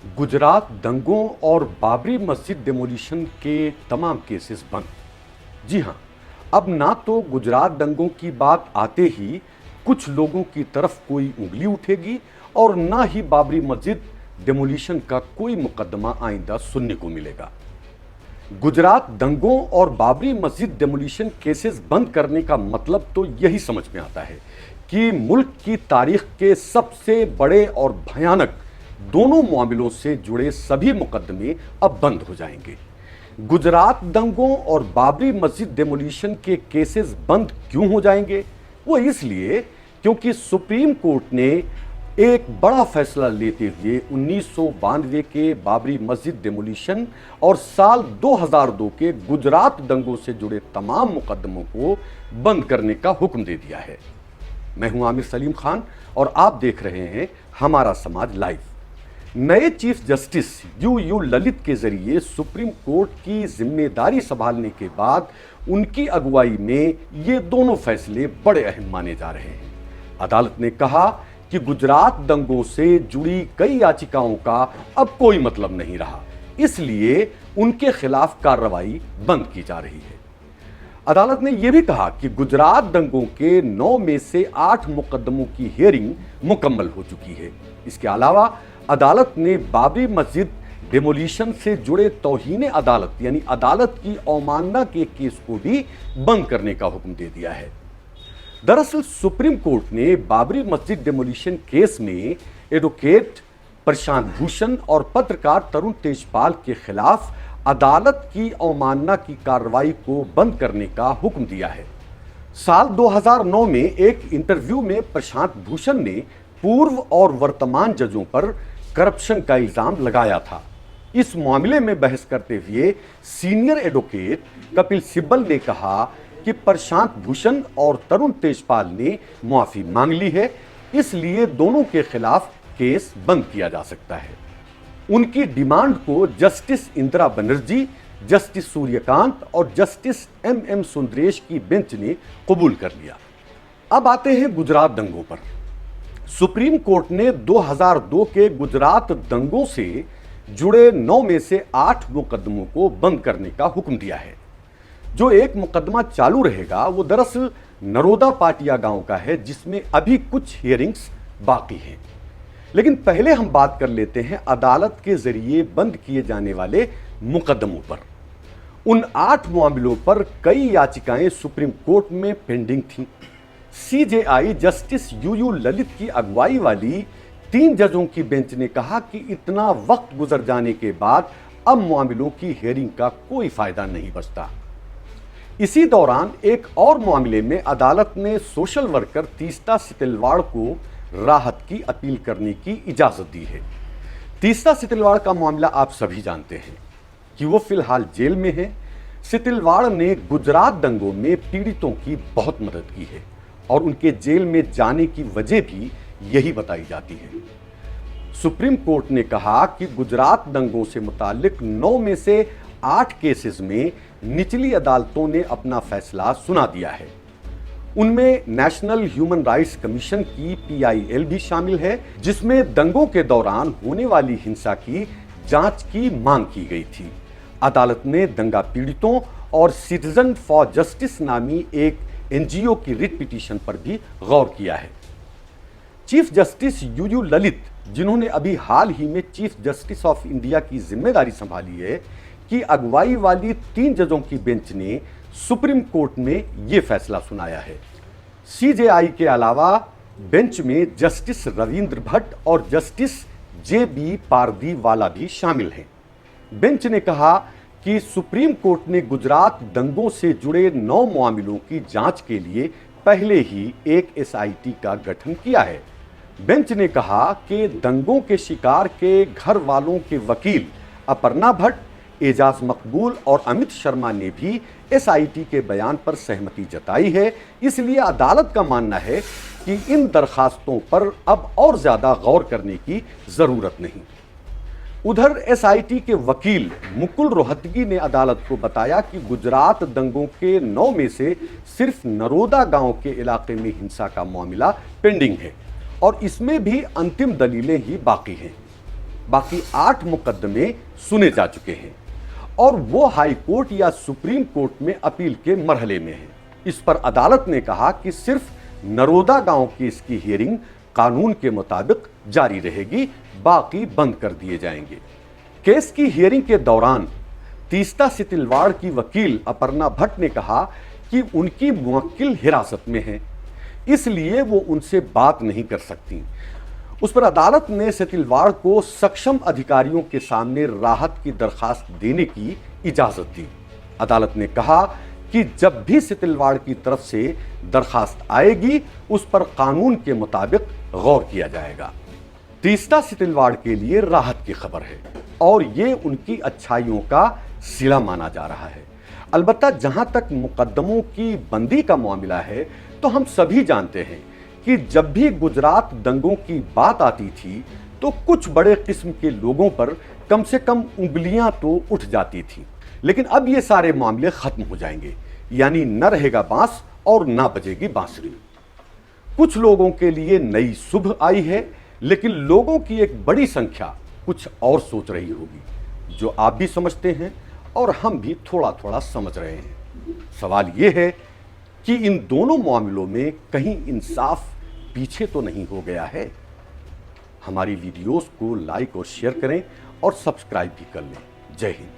गुजरात दंगों और बाबरी मस्जिद डेमोलिशन के तमाम केसेस बंद। जी हां, अब ना तो गुजरात दंगों की बात आते ही कुछ लोगों की तरफ कोई उंगली उठेगी और ना ही बाबरी मस्जिद डेमोलिशन का कोई मुकदमा आइंदा सुनने को मिलेगा। गुजरात दंगों और बाबरी मस्जिद डेमोलिशन केसेस बंद करने का मतलब तो यही समझ में आता है कि मुल्क की तारीख के सबसे बड़े और भयानक दोनों मामलों से जुड़े सभी मुकदमे अब बंद हो जाएंगे। गुजरात दंगों और बाबरी मस्जिद डेमोलिशन के केसेस बंद क्यों हो जाएंगे? वो इसलिए क्योंकि सुप्रीम कोर्ट ने एक बड़ा फैसला लेते हुए 1992 के बाबरी मस्जिद डेमोलिशन और साल 2002 के गुजरात दंगों से जुड़े तमाम मुकदमों को बंद करने का हुक्म दे दिया है। मैं हूं आमिर सलीम खान और आप देख रहे हैं हमारा समाज लाइव। नए चीफ जस्टिस यू ललित के जरिए सुप्रीम कोर्ट की जिम्मेदारी संभालने के बाद उनकी अगुवाई में ये दोनों फैसले बड़े अहम माने जा रहे हैं। अदालत ने कहा कि गुजरात दंगों से जुड़ी कई याचिकाओं का अब कोई मतलब नहीं रहा, इसलिए उनके खिलाफ कार्रवाई बंद की जा रही है। अदालत ने यह भी कहा कि गुजरात दंगों के 9 में से 8 मुकदमों की हियरिंग मुकम्मल हो चुकी है। इसके अलावा अदालत ने बाबरी मस्जिद डेमोलिशन से जुड़े तौहीन अदालत यानी अदालत की अवमानना के केस को भी बंद करने का हुक्म दे दिया है। दरअसल सुप्रीम कोर्ट ने बाबरी मस्जिद डेमोलिशन केस में एडवोकेट प्रशांत भूषण और पत्रकार तरुण तेजपाल के खिलाफ अदालत की अवमानना की कार्रवाई को बंद करने का हुक्म दिया है। साल 2009 में एक इंटरव्यू में प्रशांत भूषण ने पूर्व और वर्तमान जजों पर करप्शन का इल्जाम लगाया था। इस मामले में बहस करते हुए सीनियर एडवोकेट कपिल सिब्बल ने कहा कि प्रशांत भूषण और तरुण तेजपाल ने माफी मांग ली है, इसलिए दोनों के खिलाफ केस बंद किया जा सकता है। उनकी डिमांड को जस्टिस इंदिरा बनर्जी, जस्टिस सूर्यकांत और जस्टिस एम सुंदरेश की बेंच ने कबूल कर लिया। अब आते हैं गुजरात दंगों पर। सुप्रीम कोर्ट ने 2002 के गुजरात दंगों से जुड़े 9 में से 8 मुकदमों को बंद करने का हुक्म दिया है। जो एक मुकदमा चालू रहेगा वो दरअसल नरोदा पाटिया गांव का है, जिसमें अभी कुछ हियरिंग्स बाकी हैं। लेकिन पहले हम बात कर लेते हैं अदालत के जरिए बंद किए जाने वाले मुकदमों पर। उन 8 मामलों पर कई याचिकाएं सुप्रीम कोर्ट में पेंडिंग थीं। सीजेआई जस्टिस यू ललित की अगुवाई वाली 3 जजों की बेंच ने कहा कि इतना वक्त गुजर जाने के बाद अब मामलों की हियरिंग का कोई फायदा नहीं बचता। इसी दौरान एक और मामले में अदालत ने सोशल वर्कर तीस्ता सितलवाड़ को राहत की अपील करने की इजाजत दी है। तीस्ता सितलवाड़ का मामला आप सभी जानते हैं कि वो फिलहाल जेल में है। सितलवाड़ ने गुजरात दंगों में पीड़ितों की बहुत मदद की है और उनके जेल में जाने की वजह भी यही बताई जाती है। सुप्रीम कोर्ट ने कहा कि गुजरात दंगों से मुतालिक 9 में से 8 केसेस में निचली अदालतों ने अपना फैसला सुना दिया है। उनमें नेशनल ह्यूमन राइट्स कमीशन की PIL भी शामिल है, जिसमें दंगों के दौरान होने वाली हिंसा की जांच की मांग की गई थी। अदालत ने दंगा पीड़ितों और सिटीजन फॉर जस्टिस नामी एक NGO की रिट पिटीशन पर भी गौर किया है। चीफ जस्टिस यू ललित, जिन्होंने अभी हाल ही में चीफ जस्टिस ऑफ इंडिया की जिम्मेदारी संभाली है, की अगुवाई वाली 3 जजों की बेंच ने सुप्रीम कोर्ट में यह फैसला सुनाया है। सीजेआई के अलावा बेंच में जस्टिस रविंद्र भट्ट और जस्टिस JB पारदीवाला भी शामिल हैं। बेंच ने कहा कि सुप्रीम कोर्ट ने गुजरात दंगों से जुड़े 9 मामलों की जांच के लिए पहले ही एक SIT का गठन किया है। बेंच ने कहा कि दंगों के शिकार के घर वालों के वकील अपर्णा भट्ट, एजाज मकबूल और अमित शर्मा ने भी SIT के बयान पर सहमति जताई है, इसलिए अदालत का मानना है कि इन दरखास्तों पर अब और ज्यादा गौर करने की जरूरत नहीं। उधर SIT के वकील मुकुल रोहतगी ने अदालत को बताया कि गुजरात दंगों के 9 में से सिर्फ नरोदा गांव के इलाके में हिंसा का मामला पेंडिंग है और इसमें भी अंतिम दलीलें ही बाकी हैं। बाकी 8 मुकदमे सुने जा चुके हैं और वो हाई कोर्ट या सुप्रीम कोर्ट में अपील के मरहले में है। इस पर अदालत ने कहा कि सिर्फ नरोदा गांव केस की हियरिंग कानून के मुताबिक जारी रहेगी, बाकी बंद कर दिए जाएंगे। केस की हियरिंग के दौरान तीस्ता सितलवाड़ की वकील अपर्णा भट्ट ने कहा कि उनकी मुवक्किल हिरासत में है, इसलिए वो उनसे बात नहीं कर सकती। उस पर अदालत ने सितलवाड़ को सक्षम अधिकारियों के सामने राहत की दरखास्त देने की इजाजत दी। अदालत ने कहा कि जब भी सितलवाड़ की तरफ से दरखास्त आएगी उस पर कानून के मुताबिक गौर किया जाएगा। तीस्ता सितलवाड़ के लिए राहत की खबर है और ये उनकी अच्छाइयों का सिला माना जा रहा है। अलबत्ता जहां तक मुकदमों की बंदी का मामला है तो हम सभी जानते हैं कि जब भी गुजरात दंगों की बात आती थी तो कुछ बड़े किस्म के लोगों पर कम से कम उंगलियां तो उठ जाती थी, लेकिन अब ये सारे मामले खत्म हो जाएंगे, यानी न रहेगा बांस और ना बजेगी बांसुरी। कुछ लोगों के लिए नई सुबह आई है, लेकिन लोगों की एक बड़ी संख्या कुछ और सोच रही होगी, जो आप भी समझते हैं और हम भी थोड़ा थोड़ा समझ रहे हैं। सवाल यह है कि इन दोनों मामलों में कहीं इंसाफ पीछे तो नहीं हो गया है। हमारी वीडियोस को लाइक और शेयर करें और सब्सक्राइब भी कर लें। जय हिंद।